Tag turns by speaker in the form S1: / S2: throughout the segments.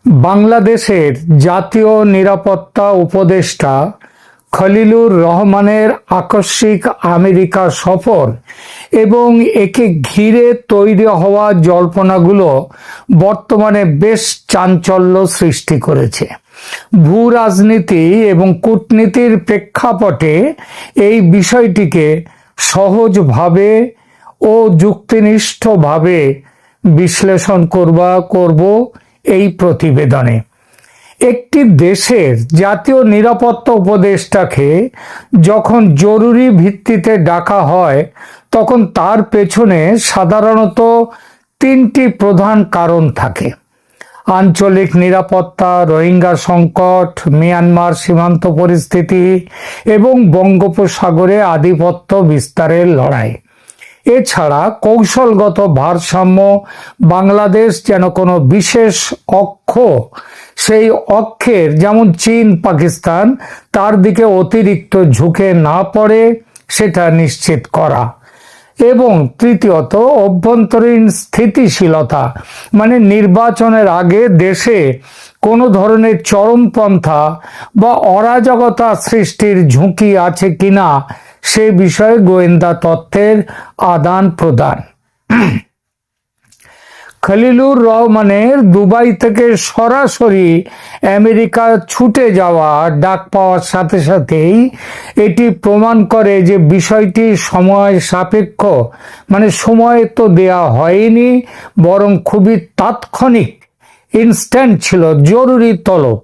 S1: বাংলাদেশের জাতীয় নিরাপত্তা উপদেষ্টা খলিলুর রহমানের আকস্মিক আমেরিকা সফর এবং একে ঘিরে তৈরি হওয়া জল্পনাগুলো বর্তমানে বেশ চাঞ্চল্য সৃষ্টি করেছে। ভূ রাজনীতি এবং কূটনীতির প্রেক্ষাপটে এই বিষয়টিকে সহজভাবে ও যুক্তিনিষ্ঠভাবে বিশ্লেষণ করব এই প্রতিবেদনে। একটি দেশের জাতীয় নিরাপত্তা উপদেষ্টাকে যখন জরুরি ভিত্তিতে ডাকা হয় তখন তার পেছনে সাধারণত তিনটি প্রধান কারণ থাকে: আঞ্চলিক নিরাপত্তা, রোহিঙ্গা সংকট, মিয়ানমার সীমান্ত পরিস্থিতি এবং বঙ্গোপসাগরে আধিপত্য বিস্তারের লড়াই। এছাড়া কৌশলগত ভারসাম্য, বাংলাদেশ যেন কোনো বিশেষ অক্ষ, সেই অক্ষের যেমন চীন, পাকিস্তান, তার দিকে অতিরিক্ত ঝুঁকে না পড়ে সেটা নিশ্চিত করা। এবং তৃতীয়ত অভ্যন্তরীণ স্থিতিশীলতা, মানে নির্বাচনের আগে দেশে কোনো ধরনের চরমপন্থা বা অরাজকতা সৃষ্টির ঝুঁকি আছে কিনা সে বিষয়ে গোয়েন্দা তথ্যের আদান প্রদান। খলিলুর রহমানের দুবাই থেকে সরাসরি আমেরিকা ছুটে যাওয়া ডাক পাওয়ার সাথে সাথেই এটি প্রমাণ করে যে বিষয়টি সময় সাপেক্ষ, মানে সময় তো দেয়া হয়নি, বরং খুবই তাৎক্ষণিক, ইনস্ট্যান্ট ছিল, জরুরি তলব।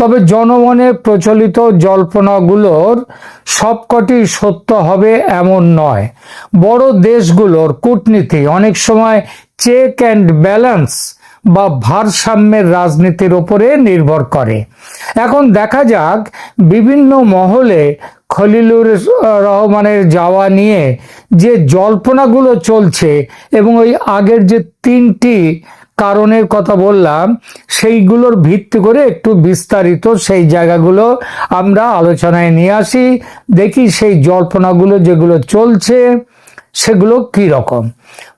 S1: তবে জনমনে প্রচলিত জল্পনাগুলোর সবকটি সত্য হবে এমন নয়। বড় দেশগুলোর কূটনীতি অনেক সময় চেক অ্যান্ড ব্যালেন্স বা ভারসাম্যের রাজনীতির উপরে নির্ভর করে। এখন দেখা যাক বিভিন্ন মহলে খলিলুর রহমানের যাওয়া নিয়ে যে জল্পনাগুলো চলছে এবং ওই আগের যে তিনটি কারণের কথা বললাম সেইগুলোর ভিত্তি করে একটু বিস্তারিত সেই জায়গাগুলো আমরা আলোচনায় নিয়ে আসি। দেখি সেই জল্পনাগুলো যেগুলো চলছে সেগুলো কি রকম।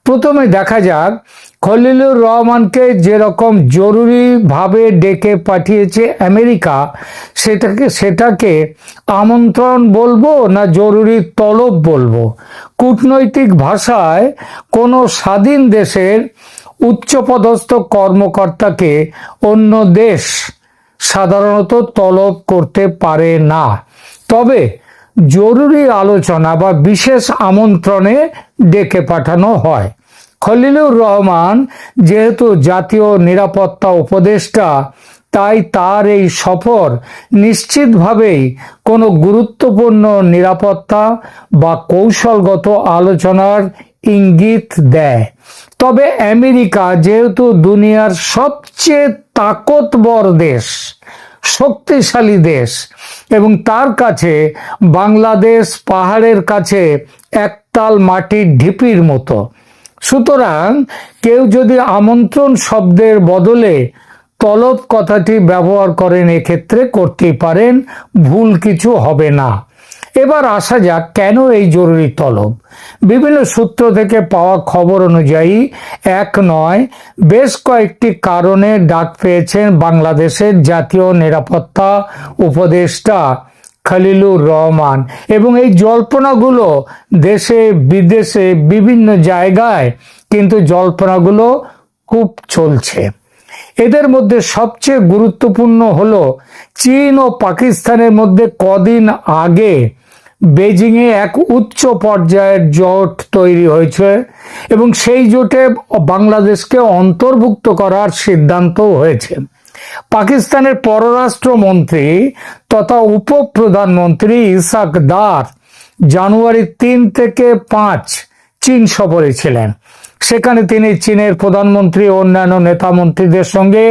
S1: প্রথমে দেখা যাক খলিলুর রহমানকে যেরকম জরুরিভাবে ডেকে পাঠিয়েছে আমেরিকা, সেটাকে আমন্ত্রণ বলবো না জরুরি তলব বলবো? কূটনৈতিক ভাষায় কোনো স্বাধীন দেশের উচ্চপদস্থ কর্মকর্তাকে অন্য দেশ সাধারণত তলব করতে পারে না, তবে জরুরি আলোচনা বা বিশেষ আমন্ত্রণে ডেকে পাঠানো হয়। খলিলুর রহমান যেহেতু জাতীয় নিরাপত্তা উপদেষ্টা, তাই তার এই সফর নিশ্চিতভাবেই কোনো গুরুত্বপূর্ণ নিরাপত্তা বা কৌশলগত আলোচনার ইঙ্গিত দেয়। তবে আমেরিকা যেহেতু দুনিয়ার সবচেয়ে তাকতবর দেশ, শক্তিশালী দেশ, এবং তার কাছে বাংলাদেশ পাহাড়ের কাছে একতাল মাটির ঢিপির মতো, সুতরাং কেউ যদি আমন্ত্রণ শব্দের বদলে তলব কথাটি ব্যবহার করেন এক্ষেত্রে করতেই পারেন, ভুল কিছু হবে না। এবার আসা যাক কেন এই জরুরি তলব। বিভিন্ন সূত্র থেকে পাওয়া খবর অনুযায়ী এক নয় বেশ কয়েকটি কারণে ডাক পেয়েছেন বাংলাদেশের জাতীয় নিরাপত্তা উপদেষ্টা খলিলুর রহমান, এবং এই জল্পনাগুলো দেশে বিদেশে বিভিন্ন জায়গায় কিন্তু জল্পনাগুলো খুব চলছে। এদের মধ্যে সবচেয়ে গুরুত্বপূর্ণ হলো চীন ও পাকিস্তানের মধ্যে কদিন আগে বেজিংয়ে এক উচ্চ পর্যায়ের জোট তৈরি হয়েছে এবং সেই জোটে বাংলাদেশকে অন্তর্ভুক্ত করার সিদ্ধান্ত হয়েছে। পাকিস্তানের পররাষ্ট্রমন্ত্রী তথা উপপ্রধানমন্ত্রী ইসাক দার জানুয়ারি 3 থেকে 5 চীন সফরে ছিলেন। সেখানে তিনি চীনের প্রধানমন্ত্রী ও অন্যান্য নেতা মন্ত্রীদের সঙ্গে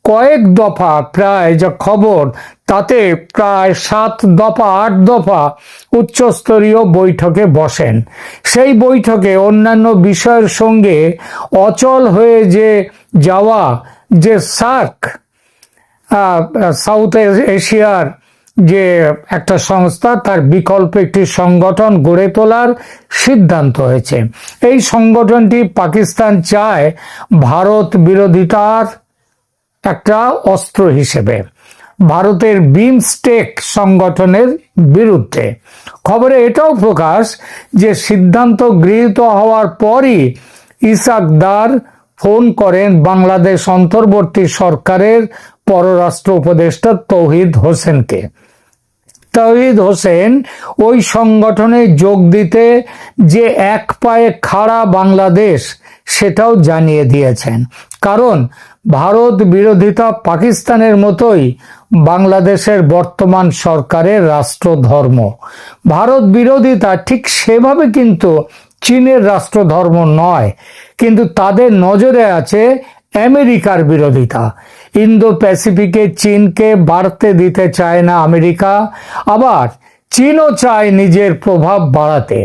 S1: কয়েক দফা, প্রায় যা খবর তাতে প্রায় 7 দফা 8 দফা উচ্চস্তরীয় বৈঠকে বসেন। সেই বৈঠকে অন্যান্য বিষয়ের সঙ্গে অচল হয়ে যাওয়া যে সার্ক, সাউথ এশিয়ার যে একটা সংস্থা, তার বিকল্প একটি সংগঠন গড়ে তোলার সিদ্ধান্ত হয়েছে। এই সংগঠনটি পাকিস্তান চায় ভারত বিরোধিতার একটা অস্ত্র হিসেবে ভারতের বিমস্টেক সংগঠনের বিরুদ্ধে। খবরে এটাও প্রকাশ যে সিদ্ধান্ত গৃহীত হওয়ার পরই ইসাক দার ফোন করেন বাংলাদেশ অন্তর্বর্তী সরকারের পররাষ্ট্র উপদেষ্টা তৌহিদ হোসেনকে। তৌহিদ হোসেন ওই সংগঠনে যোগ দিতে যে এক পায়ে খাড়া বাংলাদেশ সেটাও জানিয়ে দিয়েছেন। কারণ ভারত বিরোধিতা পাকিস্তানের মতোই বাংলাদেশের বর্তমান সরকারের রাষ্ট্রধর্ম। ভারত বিরোধিতা ঠিক সেভাবে কিন্তু চীনের রাষ্ট্রধর্ম নয়, কিন্তু তাদের নজরে আছে আমেরিকার বিরোধিতা। ইন্দো প্যাসিফিকে চীনকে বাড়তে দিতে চায় না আমেরিকা, আবার চীনও চায় নিজের প্রভাব বাড়াতে।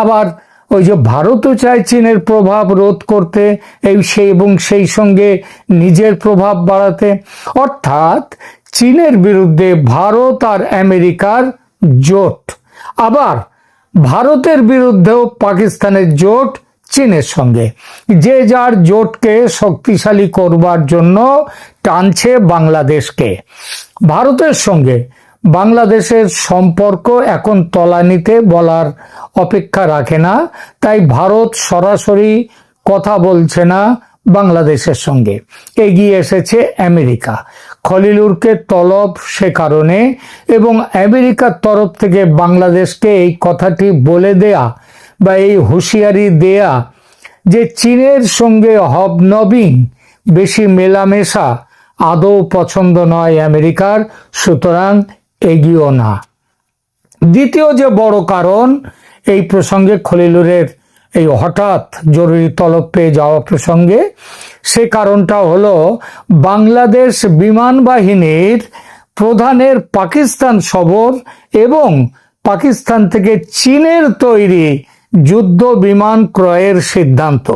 S1: আবার ওই যে ভারতও চায় চীনের প্রভাব রোধ করতে এবং সেই সঙ্গে নিজের প্রভাব বাড়াতে। অর্থাৎ চীনের বিরুদ্ধে ভারত আর আমেরিকার জোট, আবার ভারতের বিরুদ্ধেও পাকিস্তানের জোট চীনের সঙ্গে। যে যার জোটকে শক্তিশালী করবার জন্য টানছে বাংলাদেশকে। ভারতের সঙ্গে বাংলাদেশের সম্পর্ক এখন তলানিতে বলার অপেক্ষা রাখে না, তাই ভারত সরাসরি কথা বলছে না বাংলাদেশের সঙ্গে। এগিয়ে এসেছে আমেরিকা। খলিলুরকে তলব সে কারণে, এবং আমেরিকার তরফ থেকে বাংলাদেশকে এই কথাটি বলে দেয়া বা এই হুঁশিয়ারি দেয়া যে চীনের সঙ্গে হবনবিং, বেশি মেলামেশা আদৌ পছন্দ নয় আমেরিকার, সুতরাং এগিয়েও না। দ্বিতীয় যে বড় কারণ এই প্রসঙ্গে, খলিলুরের এই হঠাৎ জরুরি তলব পেয়ে যাওয়া প্রসঙ্গে, সে কারণটা হলো বাংলাদেশ বিমান বাহিনীর প্রধানের পাকিস্তান সফর এবং পাকিস্তান থেকে চীনের তৈরি যুদ্ধ বিমান ক্রয়ের সিদ্ধান্ত।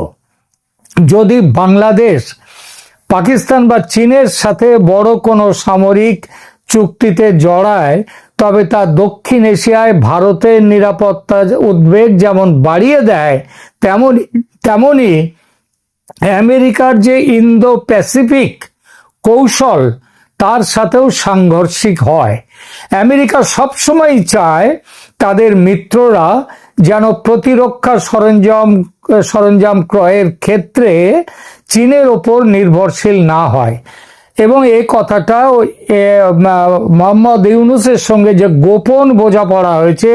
S1: যদি বাংলাদেশ পাকিস্তান বা চীনের সাথে বড় কোনো সামরিক চুক্তিতে জড়ায়, তবে তা দক্ষিণ এশিয়ায় ভারতের নিরাপত্তা উদ্বেগ যেমন বাড়িয়ে দেয়, তেমনি আমেরিকার যে ইন্দো প্যাসিফিক কৌশল তার সাথেও সাংঘর্ষিক হয়। আমেরিকা সবসময় চায় তাদের মিত্ররা যেন প্রতিরক্ষা সরঞ্জাম ক্রয়ের ক্ষেত্রে চীনের ওপর নির্ভরশীল না হয়, এবং এই কথাটা মোহাম্মদ ইউনূসের সঙ্গে যে গোপন বোঝাপড়া হয়েছে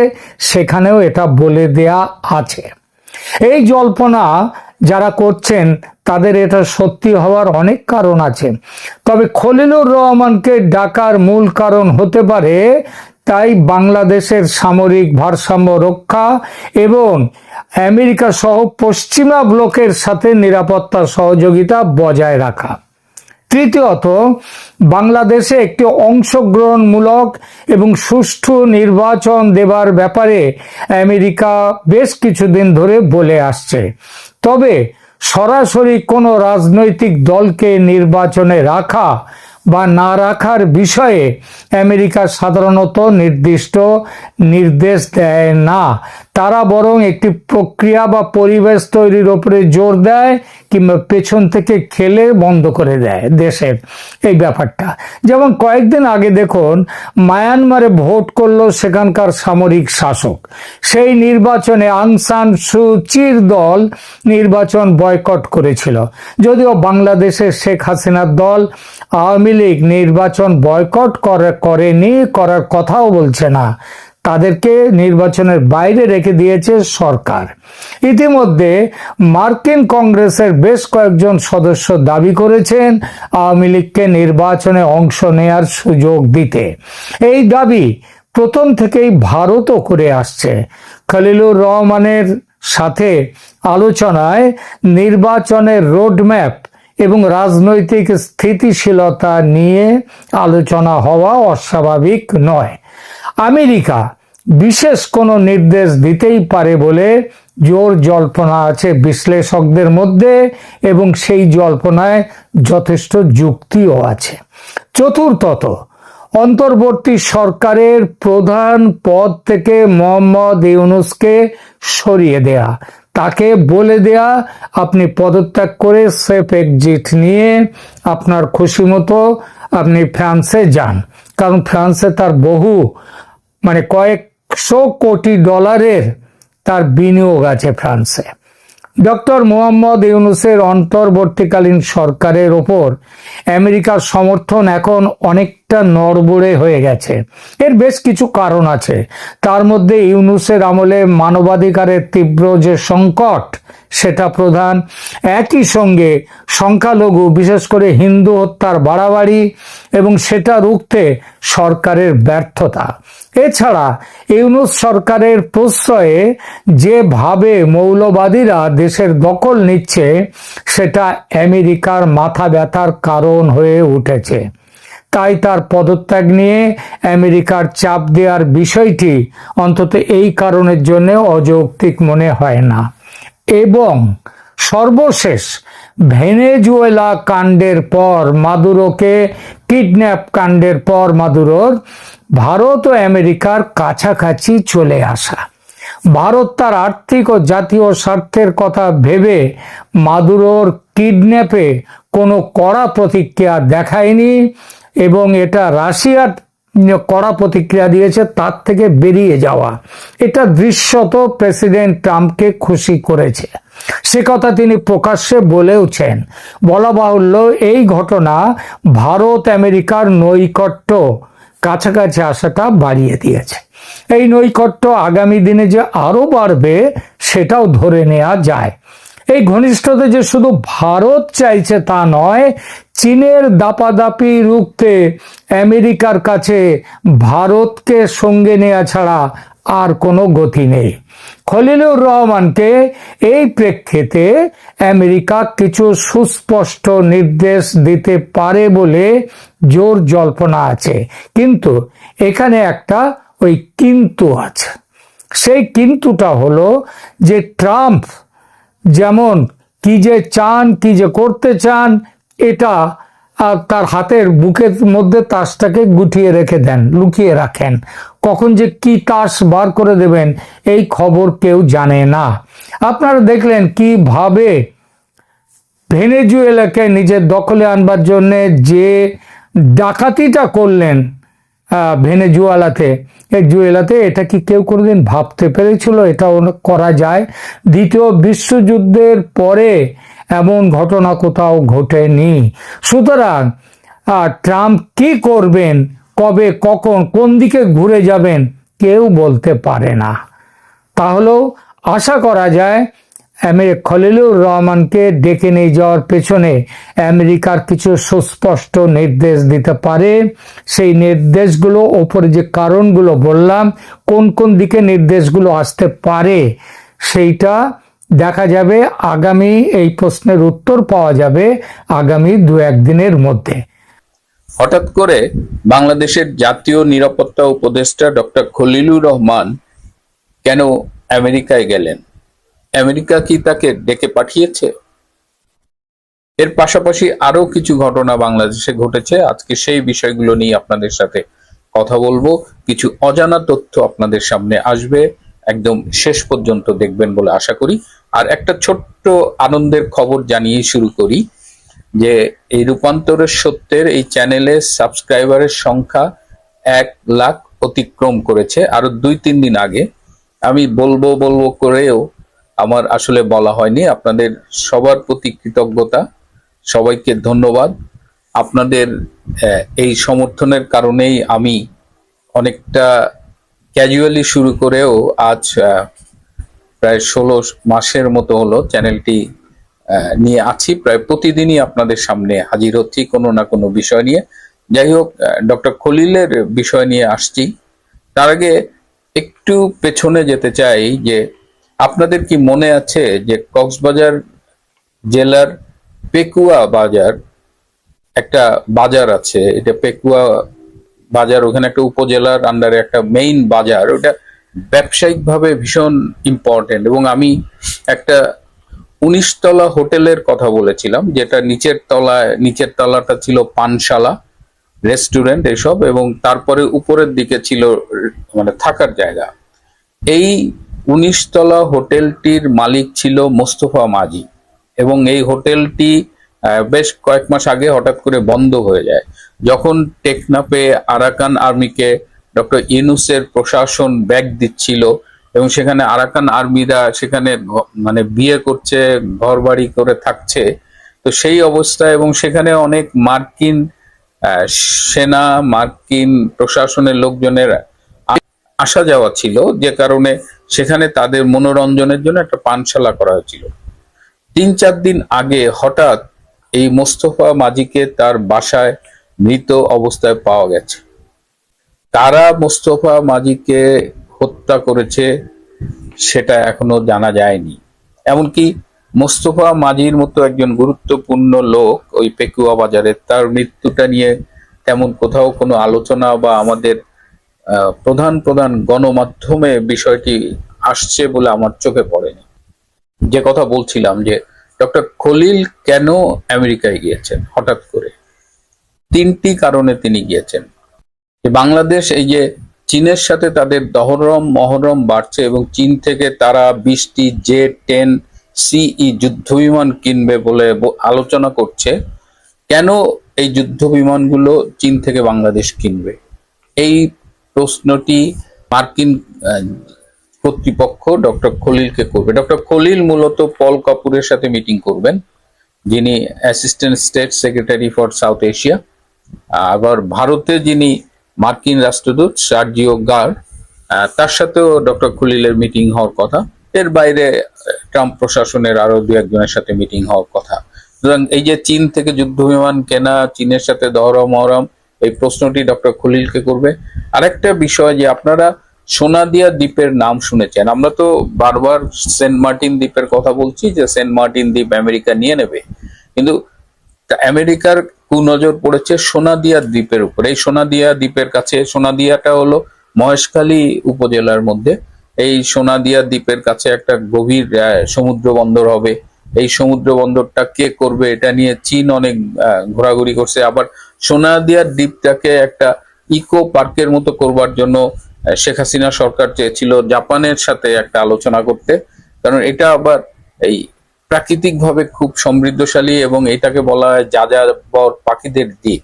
S1: সেখানেও এটা বলে দেয়া আছে। এই জল্পনা যারা করছেন তাদের এটা সত্যি হওয়ার অনেক কারণ আছে, তবে খলিলুর রহমানকে ডাকার মূল কারণ হতে পারে তাই বাংলাদেশের সামরিক ভারসাম্য রক্ষা এবং আমেরিকা সহ পশ্চিমা ব্লকের সাথে নিরাপত্তা সহযোগিতা বজায় রাখা। তৃতীয়ত, বাংলাদেশে একটি অংশগ্রহণমূলক এবং সুষ্ঠু নির্বাচন দেবার ব্যাপারে আমেরিকা বেশ কিছুদিন ধরে বলে আসছে। তবে সরাসরি কোনো রাজনৈতিক দলকে নির্বাচনে রাখা বা না রাখার বিষয়ে আমেরিকা সাধারণত নির্দিষ্ট নির্দেশ দেয় না। তারা বরং একটি প্রক্রিয়া বা পরিবেশ তৈরির উপরে জোর দেয়, কিংবা পেছন থেকে খেলে বন্ধ করে দেয় দেশের এই ব্যাপারটা। যেমন কয়েকদিন আগে দেখুন, মায়ানমারে ভোট করলো সেখানকার সামরিক শাসক। সেই নির্বাচনে আং সান সু চির দল নির্বাচন বয়কট করেছিল, যদিও বাংলাদেশের শেখ হাসিনার দল আওয়ামী লীগ নির্বাচন বয়কট করেনি, করার কথাও বলছে না। তাদেরকে নির্বাচনের বাইরে রেখে দিয়েছে সরকার। ইতিমধ্যে মার্কিন কংগ্রেসের বেশ কয়েকজন সদস্য দাবি করেছেন আওয়ামী লীগকে নির্বাচনে অংশ নেয়ার সুযোগ দিতে। এই দাবি প্রথম থেকেই ভারতও করে আসছে। খলিলুর রহমানের সাথে আলোচনায় নির্বাচনের রোডম্যাপ এবং রাজনৈতিক স্থিতিশীলতা নিয়ে আলোচনা হওয়া অস্বাভাবিক নয়। আমেরিকা বিশেষ কোনো নির্দেশ দিতেই পারে বলে জোর জল্পনা আছে বিশ্লেষকদের মধ্যে, এবং সেই জল্পনায় যথেষ্ট যুক্তিও আছে। চতুর্থত, অন্তর্বর্তী সরকারের প্রধান পদ থেকে মোহাম্মদ ইউনূসকে সরিয়ে দেয়া, তাকে বলে দেয়া আপনি পদত্যাগ করে সেফ এক্সিট নিয়ে আপনার খুশি মতো আপনি ফ্রান্সে যান, কারণ ফ্রান্সে তার বহু কয়েকশো কোটি ডলারের তার বিনিয়োগ আছে ফ্রান্সে। ডক্টর মোহাম্মদ ইউনূসের অন্তর্বর্তীকালীন সরকারের ওপর আমেরিকার সমর্থন এখন অনেকটা নড়বড়ে হয়ে গেছে। এর বেশ কিছু কারণ আছে, তার মধ্যে ইউনূসের আমলে মানবাধিকারের তীব্র যে সংকট সেটা প্রধান। একই সঙ্গে সংখ্যালঘু বিশেষ করে হিন্দু হত্যার বাড়াবাড়ি এবং সেটা রুখতে সরকারের ব্যর্থতা। এছাড়া ইউনূস সরকারের প্রশ্রয়ে যেভাবে মৌলবাদীরা দেশের দখল নিচ্ছে সেটা আমেরিকার মাথা ব্যথার কারণ হয়ে উঠেছে। তাই তার পদত্যাগ নিয়ে আমেরিকার চাপ দেওয়ার বিষয়টি অন্তত এই কারণের জন্য অযৌক্তিক মনে হয় না। এবং সর্বশেষ ভেনেজুয়েলা কাণ্ডের পর মাদুরোকে কিডন্যাপ কাণ্ডের পর মাদুরোর ভারত ও আমেরিকার কাছাকাছি চলে আসা। ভারত তার আর্থিক ও জাতীয় স্বার্থের কথা ভেবে মাদুরোর কিডন্যাপে কোনো কড়া প্রতিক্রিয়া দেখায়নি এবং এটা রাশিয়ার কড়া প্রতিক্রিয়া দিয়েছে তার থেকে বেরিয়ে যাওয়া। এটা দৃশ্যত প্রেসিডেন্ট ট্রাম্পকে খুশি করেছে, সে কথা তিনি প্রকাশ্যে বলেওছেন। বলা বাহুল্য এই ঘটনা ভারত আমেরিকার নৈকট্য কাছাকাছি আসাটা বাড়িয়ে দিয়েছে। এই নৈকট্য আগামী দিনে যে আরো বাড়বে সেটাও ধরে নেওয়া যায়। এই ঘনিষ্ঠতা যে শুধু ভারত চাইছে তা নয়, চীনের দাপাদাপি রুখতে আমেরিকার কাছে ভারতকে সঙ্গে নেওয়া ছাড়া আর কোনো গতি নেই। খলিলুর রহমানকে এই প্রেক্ষিতে আমেরিকা কিছু সুস্পষ্ট নির্দেশ দিতে পারে বলে জোর জল্পনা আছে, কিন্তু এখানে একটা কিন্তু আছে। সেই কিন্তুটা হলো যে ট্রাম্প যেমন কি যে চান, কি যে করতে চান, এটা তার হাতের বুকের মধ্যে তাসটাকে গুটিয়ে রেখে দেন, লুকিয়ে রাখেন। কখন যে কি তাস বার করে দেবেন এই খবর কেউ জানে না। আপনারা দেখলেন কিভাবে ভেনেজুয়েলাকে নিজের দখলে আনবার জন্য যে ডাকাতিটা করলেন ভেনেজুয়েলাতে, এটা কি কেউ কোনোদিন ভাবতে পেরেছিল এটা করা যায়? দ্বিতীয় বিশ্বযুদ্ধের পরে এমন ঘটনা কোথাও ঘটেনি। সুতরাং ট্রাম্প কি করবেন, কবে, কখন, কোন দিকে ঘুরে যাবেন কেউ বলতে পারে না। তাহলেও আশা করা যায় খলিলুর রহমানকে ডেকে নিয়ে যাওয়ার পেছনে আমেরিকার কিছু সুস্পষ্ট নির্দেশ দিতে পারে। সেই নির্দেশগুলো ওপরে যে কারণগুলো বললাম, কোন কোন দিকে নির্দেশগুলো আসতে পারে সেইটা দেখা যাবে আগামী, এই প্রশ্নের উত্তর পাওয়া যাবে আগামী 2-1 দিনের মধ্যে।
S2: হঠাৎ করে বাংলাদেশের জাতীয় নিরাপত্তা উপদেষ্টা ডক্টর খলিলুর রহমান কেন আমেরিকায় গেলেন? আমেরিকা কি তাকে ডেকে পাঠিয়েছে? এর পাশাপাশি আরো কিছু ঘটনা বাংলাদেশে ঘটেছে। আজকে সেই বিষয়গুলো নিয়ে আপনাদের সাথে কথা বলবো। কিছু অজানা তথ্য আপনাদের সামনে আসবে, একদম শেষ পর্যন্ত দেখবেন বলে আশা করি। আর একটা ছোট্ট আনন্দের খবর জানিয়ে শুরু করি যে এই রূপান্তরের সত্যের এই চ্যানেলে সাবস্ক্রাইবারের সংখ্যা 1 লাখ অতিক্রম করেছে। আরো 2-3 দিন আগে আমি বলবো করেও আমার আসলে বলা হয়নি। আপনাদের সবার প্রতি কৃতজ্ঞতা, সবাইকে ধন্যবাদ। আপনাদের এই সমর্থনের কারণেই আমি অনেকটা ক্যাজুয়ালি শুরু করেও আজ প্রায় 16 মাসের মতো হলো চ্যানেলটি নিয়ে আছি। প্রায় প্রতিদিনই আপনাদের সামনে হাজির হচ্ছি কোনো না কোনো বিষয় নিয়ে। যাই হোক, ডক্টর খলিলের বিষয় নিয়ে আসছি। তার আগে একটু পেছনে যেতে চাই যে আপনাদের কি মনে আছে যে কক্সবাজার জেলার পেকুয়া বাজার একটা বাজার আছে, এটা পেকুয়া বাজার, ওখানে একটা উপজেলার আন্ডারে একটা মেইন বাজার, ওটা ব্যবসায়িকভাবে ভীষণ ইম্পর্টেন্ট। এবং আমি একটা 19 তলা হোটেলের কথা বলেছিলাম, যেটা নিচের তলাটা ছিল পানশালা, রেস্টুরেন্ট এসব, এবং তারপরে উপরের দিকে ছিল থাকার জায়গা। এই 19 তলা হোটেলটির মালিক ছিল মোস্তফা মাঝি, এবং এই হোটেলটি বেশ কয়েক মাস আগে হঠাৎ করে বন্ধ হয়ে যায়। যখন টেকনাফে আরাকান আর্মিকে ডক্টর ইউনূসের প্রশাসন ব্যাগ দিচ্ছিল এবং সেখানে আরাকান আর্মিরা সেখানে মানে বিয়ে করছে, ঘর বাড়ি করে থাকছে, তো সেই অবস্থায় এবং সেখানে অনেক মার্কিন সেনা, মার্কিন প্রশাসনের লোকজনের আসা যাওয়া ছিল, যে কারণে সেখানে তাদের মনোরঞ্জনের জন্য একটা পানশালা করা হয়েছিল। 3-4 দিন আগে হঠাৎ এই মোস্তফা মাঝিকে তার বাসায় মৃত অবস্থায় পাওয়া গেছে। কারা মোস্তফা মাঝিকে হত্যা করেছে সেটা এখনো জানা যায়নি। এমনকি মোস্তফা মাঝির মতো একজন গুরুত্বপূর্ণ লোক ওই পেকুয়া বাজারে, তার মৃত্যুটা নিয়ে তেমন কোথাও কোনো আলোচনা বা আমাদের প্রধান প্রধান গণমাধ্যমে বিষয়টি আসছে বলে আমার চোখে পড়েনি। যে কথা বলছিলাম যে ডক্টর খলিল কেন আমেরিকায় গিয়েছেন হঠাৎ করে, 3টি কারণে তিনি গিয়েছেন। যে বাংলাদেশ এই যে চীনের সাথে তাদের দহরম মহরম বাড়ছে এবং চীন থেকে তারা 20টি J-10 CE যুদ্ধ বিমান কিনবে বলে আলোচনা করছে। কেন এই যুদ্ধ বিমানগুলো চীন থেকে বাংলাদেশ কিনবে, এই প্রশ্নটি মার্কিন কর্তৃপক্ষ ডক্টর খলিলকে করবে। ডক্টর খলিল মূলত পল কাপুরের সাথে মিটিং করবেন, যিনি assistant state secretary for south Asia. আবার ভারতে যিনি মার্কিন রাষ্ট্রদূত সার্জিও গার্ড, তার সাথেও ডক্টর খলিলের মিটিং হওয়ার কথা। এর বাইরে ট্রাম্প প্রশাসনের আরো 2-1 জনের সাথে মিটিং হওয়ার কথা। সুতরাং এই যে চীন থেকে যুদ্ধ বিমান কেনা, চীনের সাথে দহরম মহরম, এই প্রশ্নটি ডক্টর খলিলকে করবে। আরেকটা বিষয় যে আপনারা সোনাদিয়া দ্বীপের নাম শুনেছেন, আমরা তো বারবার সেন্ট মার্টিন দ্বীপের কথা বলছি যে সেন্ট মার্টিন দ্বীপ আমেরিকা নিয়ে নেবে, কিন্তু আমেরিকার কুনজর পড়েছে সোনাদিয়া দ্বীপের উপর। এই সোনাদিয়া দ্বীপের কাছে, সোনাদিয়াটা হলো মহেশখালী উপজেলার মধ্যে, এই সোনাদিয়া দ্বীপের কাছে একটা গভীর সমুদ্র বন্দর হবে। এই সমুদ্র বন্দরটা কে করবে এটা নিয়ে চীন অনেক ঘোরাঘুরি করছে। আবার সোনাদিয়া দ্বীপটাকে একটা ইকো পার্কের মতো করবার জন্য শেখ হাসিনা সরকার চেয়েছিল জাপানের সাথে একটা আলোচনা করতে, কারণ এটা আবার এই প্রাকৃতিক ভাবে খুব সমৃদ্ধশালী এবং এটাকে বলা হয় যাযাবর পাখিদের দ্বীপ।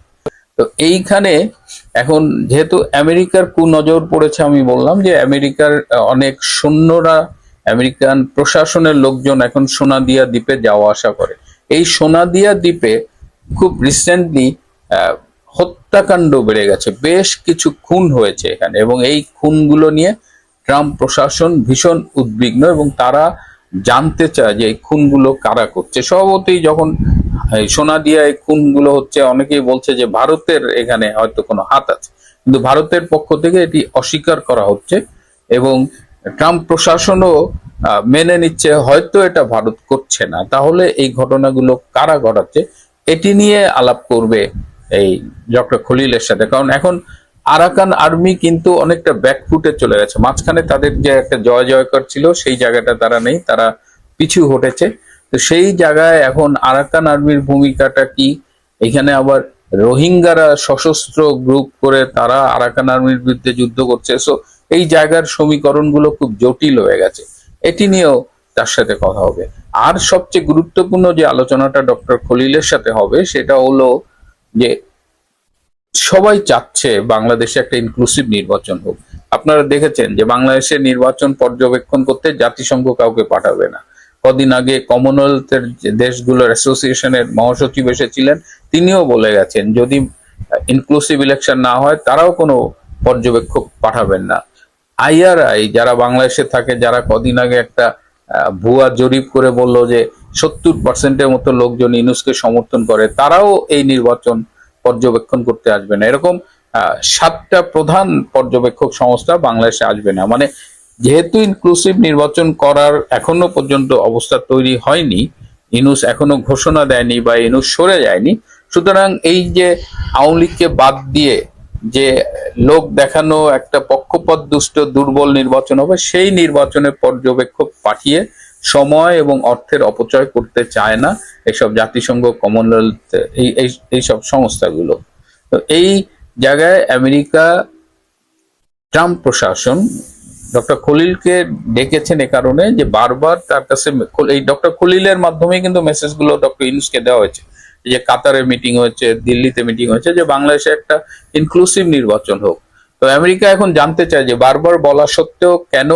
S2: তো এইখানে এখন যেহেতু আমেরিকার কুনজর পড়েছে, আমি বললাম যে আমেরিকার অনেক সৈন্যরা, আমেরিকান প্রশাসনের লোকজন এখন সোনাদিয়া দ্বীপে যাওয়া আসা করে। এই সোনাদিয়া দ্বীপে খুব রিসেন্টলি হত্যাকাণ্ড বেড়ে গেছে, বেশ কিছু খুন হয়েছে এখানে, এবং এই খুনগুলো নিয়ে ট্রাম্প প্রশাসন ভীষণ উদ্বিগ্ন এবং তারা জানতে চায় যে এই খুনগুলো কারা করছে। স্বভাবতই যখন সোনাদিয়া এই খুনগুলো হচ্ছে, অনেকেই বলছে যে ভারতের এখানে হয়তো কোনো হাত আছে, কিন্তু ভারতের পক্ষ থেকে এটি অস্বীকার করা হচ্ছে এবং ট্রাম্প প্রশাসনও মেনে নিচ্ছে হয়তো এটা ভারত করছে না। তাহলে এই ঘটনাগুলো কারা ঘটাচ্ছে এটি নিয়ে আলাপ করবে এই ডক্টর খলিলের সাথে। কারণ এখন আরাকান আর্মি কিন্তু অনেকটা ব্যাকফুটে চলে গেছে, মাঝখানে তাদের যে একটা জয় জয়কার ছিল সেই জায়গাটা তারা নেই, তারা পিছু হটেছে। তো সেই জায়গায় এখন আরাকান আর্মির ভূমিকাটা কি, এখানে আবার রোহিঙ্গারা সশস্ত্র গ্রুপ করে তারা আরাকান আর্মির বিরুদ্ধে যুদ্ধ করছে। সো এই জায়গার সমীকরণগুলো খুব জটিল হয়ে গেছে, এটি নিয়েও তার সাথে কথা হবে। আর সবচেয়ে গুরুত্বপূর্ণ যে আলোচনাটা ডক্টর খলিলের সাথে হবে সেটা হলো যে সবাই চাচ্ছে বাংলাদেশে একটা ইনক্লুসিভ নির্বাচন হোক। আপনারা দেখেছেন যে বাংলাদেশের নির্বাচন পর্যবেক্ষণ করতে জাতিসংঘ কাউকে পাঠাবে না। কদিন আগে কমনওয়েলথের দেশগুলোর অ্যাসোসিয়েশনের মহাসচিব এসেছিলেন, তিনিও বলে গেছেন যদি ইনক্লুসিভ ইলেকশন না হয় তারাও কোনো পর্যবেক্ষক পাঠাবেন না। IRI যারা বাংলাদেশে থাকে, যারা কদিন আগে একটা ভুয়া জরিপ করে বললো যে 70%-এর মতো লোকজন ইউনূসকে সমর্থন করে, তারাও এই নির্বাচন পর্যবেক্ষণ করতে আসবে না। এরকম 7টা প্রধান পর্যবেক্ষক সংস্থা বাংলাদেশে আসবে না। মানে যেহেতু ইনক্লুসিভ নির্বাচন করার এখনো পর্যন্ত অবস্থা তৈরি হয়নি, ইউনূস এখনো ঘোষণা দেয়নি বা ইউনূস সরে যায়নি, সুতরাং এই যে আওয়ামী লীগকে বাদ দিয়ে যে লোক দেখানো একটা পক্ষপাত দুষ্ট দুর্বল নির্বাচন হবে, সেই নির্বাচনে পর্যবেক্ষক পাঠিয়ে সময় এবং অর্থের অপচয় করতে চায় না এসব জাতিসংঘ, কমনওয়েলথ, এইসব সংস্থাগুলো। তো এই জায়গায় আমেরিকা ট্রাম্প প্রশাসন ডক্টর খলিলকে ডেকেছেন এ কারণে যে বারবার তার কাছে এই ডক্টর খলিলের মাধ্যমে কিন্তু মেসেজগুলো ডক্টর ইউনূসকে দেওয়া হয়েছে। এই যে কাতারে মিটিং হয়েছে, দিল্লিতে মিটিং হয়েছে, যে বাংলাদেশে একটা ইনক্লুসিভ নির্বাচন হোক। তো আমেরিকা এখন জানতে চায় যে বারবার বলা সত্ত্বেও কেন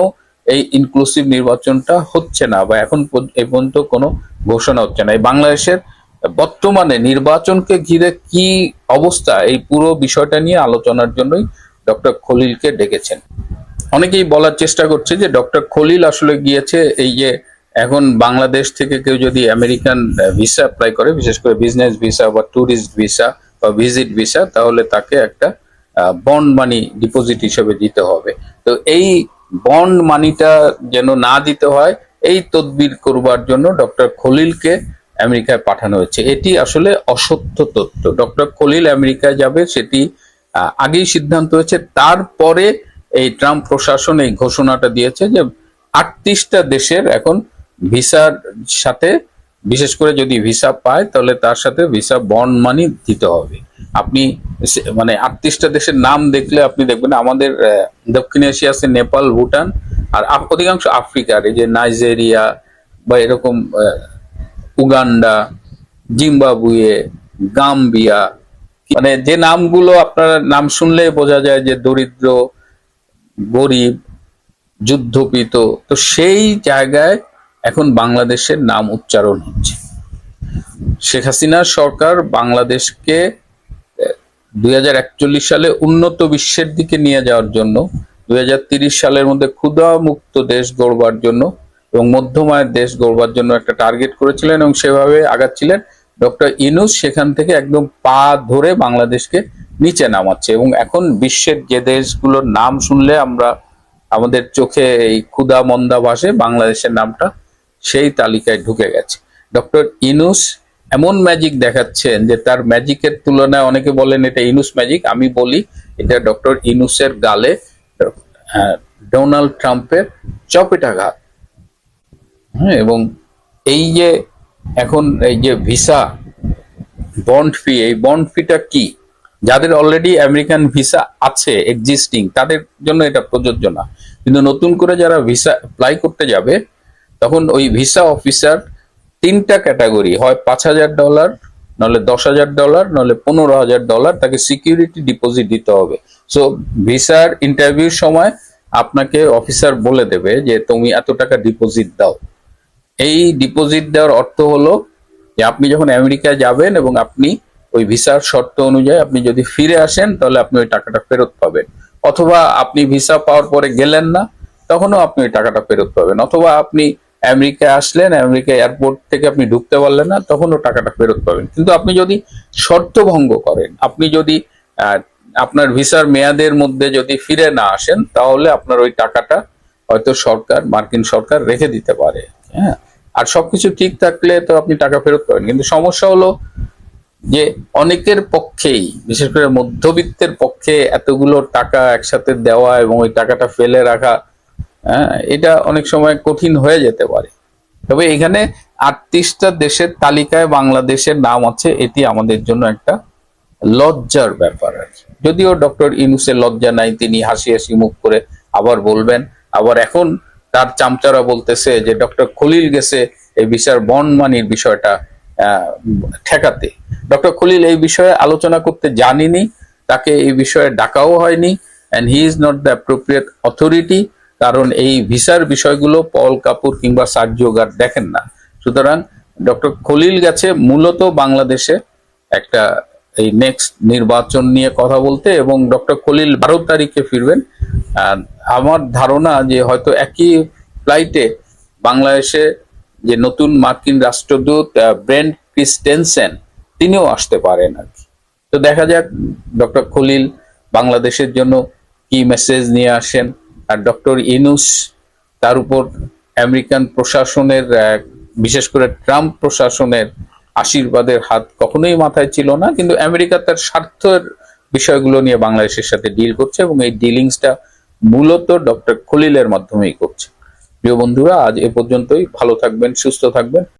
S2: এই ইনক্লুসিভ নির্বাচনটা হচ্ছে না, বা এখন এ পর্যন্ত কোনো ঘোষণা হচ্ছে না। এই বাংলাদেশের বর্তমানে নির্বাচনকে ঘিরে কি অবস্থা, এই পুরো বিষয়টা নিয়ে আলোচনার জন্যই ডক্টর খলিলকে ডেকেছেন। অনেকেই বলার চেষ্টা করছে যে ডক্টর খলিল আসলে গিয়েছে এই যে এখন বাংলাদেশ থেকে কেউ যদি আমেরিকান ভিসা অ্যাপ্লাই করে, বিশেষ করে বিজনেস ভিসা বা ট্যুরিস্ট ভিসা বা ভিজিট ভিসা, তাহলে তাকে একটা বন্ড মানি ডিপোজিট হিসেবে দিতে হবে। তো এই বন্ড মানিটা যেন না দিতে হয়, এই তদবির করবার জন্য ডক্টর খলিলকে আমেরিকায় পাঠানো হয়েছে। এটি আসলে অসত্য তথ্য। ডক্টর খলিল আমেরিকায় যাবে সেটি আগেই সিদ্ধান্ত হয়েছে। তারপরে এই ট্রাম্প প্রশাসন এই ঘোষণাটা দিয়েছে যে 38টা দেশের এখন ভিসার সাথে, বিশেষ করে যদি ভিসা পায় তাহলে তার সাথে ভিসা বন্ড মানি দিতে হবে। আপনি মানে 38টা দেশের নাম দেখলে আপনি দেখবেন আমাদের দক্ষিণ এশিয়া আছে নেপাল, ভুটান, আর অধিকাংশ আফ্রিকার এই যে নাইজেরিয়া বা এরকম উগান্ডা, জিম্বাবুয়ে, গাম্বিয়া, মানে যে নামগুলো আপনার নাম শুনলে বোঝা যায় যে দরিদ্র, গরিব, যুদ্ধপীত, তো সেই জায়গায় এখন বাংলাদেশের নাম উচ্চারণ হচ্ছে। শেখ হাসিনার সরকার বাংলাদেশকে 2041 সালে উন্নত বিশ্বের দিকে নিয়ে যাওয়ার জন্য, 2030 সালের মধ্যে ক্ষুধা মুক্ত দেশ গড়বার জন্য এবং মধ্যম আয়ের দেশ গড়বার জন্য একটা টার্গেট করেছিলেন এবং সেভাবে আগাচ্ছিলেন। ডক্টর ইউনূস সেখান থেকে একদম পা ধরে বাংলাদেশকে নিচে নামাচ্ছে এবং এখন বিশ্বের যে দেশগুলোর নাম শুনলে আমরা আমাদের চোখে এই ক্ষুধা মন্দা ভাসে, বাংলাদেশের নামটা সেই তালিকায় ঢুকে গেছে। ডক্টর ইউনূস এমন ম্যাজিক দেখাচ্ছেন যে তার ম্যাজিকের তুলনায়, অনেকে বলেন এটা ইউনূস ম্যাজিক, আমি বলি এটা ডক্টর ইউনূসের গালে ডোনাল্ড ট্রাম্পের চপেটাঘাত। হ্যাঁ, এবং এই যে এখন এই যে ভিসা বন্ড ফি, এই বন্ড ফিটা কি, যাদের অলরেডি আমেরিকান ভিসা আছে এক্সিস্টিং তাদের জন্য এটা প্রযোজ্য না, কিন্তু নতুন করে যারা ভিসা অ্যাপ্লাই করতে যাবে তখন ওই ভিসা অফিসার 3টা ক্যাটাগরি, হয় $5,000, নলে $10,000, নলে $15,000 তাকে সিকিউরিটি ডিপোজিট দিতে হবে। সো ভিসার ইন্টারভিউর সময় আপনাকে অফিসার বলে দেবে যে তুমি এত টাকা ডিপোজিট দাও। এই ডিপোজিট দেওয়ার অর্থ হলো যে আপনি যখন আমেরিকায় যাবেন এবং আপনি ওই ভিসার শর্ত অনুযায়ী আপনি যদি ফিরে আসেন তাহলে আপনি ওই টাকাটা ফেরত পাবেন, অথবা আপনি ভিসা পাওয়ার পরে গেলেন না তখনও আপনি ওই টাকাটা ফেরত পাবেন, অথবা আপনি আমেরিকায় আসলেন, আমেরিকা এয়ারপোর্ট থেকে আপনি ঢুকতে পারলেন না তখনও টাকাটা ফেরত পাবেন। কিন্তু আপনি যদি শর্ত ভঙ্গ করেন, আপনি যদি আপনার ভিসার মেয়াদের মধ্যে যদি ফিরে না আসেন তাহলে আপনার ওই টাকাটা হয়তো সরকার, মার্কিন সরকার রেখে দিতে পারে। হ্যাঁ, আর সবকিছু ঠিক থাকলে তো আপনি টাকা ফেরত পাবেন। কিন্তু সমস্যা হলো যে অনেকের পক্ষেই, বিশেষ করে মধ্যবিত্তের পক্ষে এতগুলো টাকা একসাথে দেওয়া এবং ওই টাকাটা ফেলে রাখা, এটা অনেক সময় কঠিন হয়ে যেতে পারে। তবে এখানে 38টা দেশের তালিকায় বাংলাদেশের নাম আছে, এটি আমাদের জন্য একটা লজ্জার ব্যাপার আর কি। যদিও ডক্টর ইউনূসের লজ্জা নাই, তিনি হাসি হাসি মুখ করে আবার বলবেন। আবার এখন তার চামচারা বলতেছে যে ডক্টর খলিল গেছে এই ভিসার বন্ড মানির বিষয়টা ঠেকাতে। ডক্টর খলিল এই বিষয়ে আলোচনা করতে জানেনি, তাকে এই বিষয়ে ডাকাও হয়নি, and he is not the appropriate authority, কারণ এই ভিসার বিষয়গুলো পল কাপুর কিংবা সার্জিও গার্ড দেখেন না। সুতরাং ডক্টর খলিল গেছে মূলত বাংলাদেশে একটা এই নেক্সট নির্বাচন নিয়ে কথা বলতে, এবং ডক্টর খলিল 12 তারিখে ফিরবেন। আমার ধারণা যে হয়তো একই ফ্লাইটে বাংলাদেশে যে নতুন মার্কিন রাষ্ট্রদূত ব্রেন্ট ক্রিস্টেনসেন তিনিও আসতে পারেন আর কি। তো দেখা যাক ডক্টর খলিল বাংলাদেশের জন্য কি মেসেজ নিয়ে আসেন। আর ডক্টর ইউনূস, তার উপর আমেরিকান প্রশাসনের, বিশেষ করে ট্রাম্প প্রশাসনের আশীর্বাদের হাত কখনোই মাথায় ছিল না, কিন্তু আমেরিকা তার স্বার্থের বিষয়গুলো নিয়ে বাংলাদেশের সাথে ডিল করছে এবং এই ডিলিংসটা মূলত ডক্টর খলিলের মাধ্যমেই করছে। প্রিয় বন্ধুরা, আজ এ পর্যন্তই। ভালো থাকবেন, সুস্থ থাকবেন।